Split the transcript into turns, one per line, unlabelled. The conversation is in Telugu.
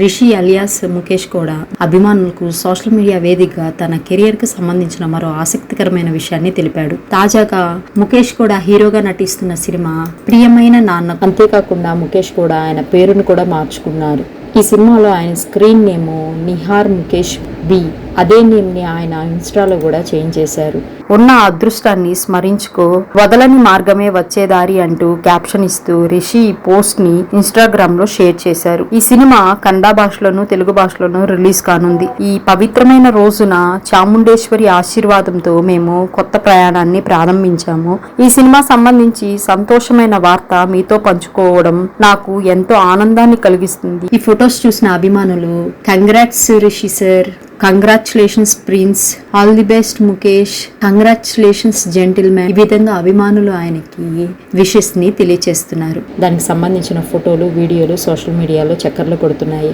రిషి అలియాస్ ముఖేష్ కూడా అభిమానులకు సోషల్ మీడియా వేదికగా తన కెరియర్ కు సంబంధించిన మరో ఆసక్తికరమైన విషయాన్ని తెలిపాడు. తాజాగా ముఖేష్ కూడా హీరోగా నటిస్తున్న సినిమా ప్రియమైన నాన్న. అంతేకాకుండా ముఖేష్ కూడా ఆయన పేరును కూడా మార్చుకున్నారు. ఈ సినిమాలో ఆయన screen name Nihar Mukesh B. అదే నేమ్ ని ఆయన ఇన్స్టాలో కూడా చేంజ్ చేశారు. ఉన్న అదృష్టాన్ని స్మరించుకో, వదలని మార్గమే వచ్చేదారి అంటూ క్యాప్షన్ ఇస్తూ రిషి ఈ పోస్ట్ ని ఇన్స్టాగ్రామ్ లో షేర్ చేశారు. ఈ సినిమా కన్నడ భాషలోను తెలుగు భాషలోను రిలీజ్ కానుంది. ఈ పవిత్రమైన రోజున చాముండేశ్వరి ఆశీర్వాదంతో మేము కొత్త ప్రయాణాన్ని ప్రారంభించాము. ఈ సినిమా సంబంధించి సంతోషమైన వార్త మీతో పంచుకోవడం నాకు ఎంతో ఆనందాన్ని కలిగిస్తుంది. ఈ ఫొటోస్ చూసిన అభిమానులు congrats Rishi sir, congratulations prince, all the best Mukesh, congratulations gentlemen, ఈ విధంగా అభిమానులు ఆయనకి విషెస్ ని తెలియచేస్తున్నారు. దానికి సంబంధించిన ఫోటోలు వీడియోలు సోషల్ మీడియాలో చక్కర్లు కొడుతున్నాయి.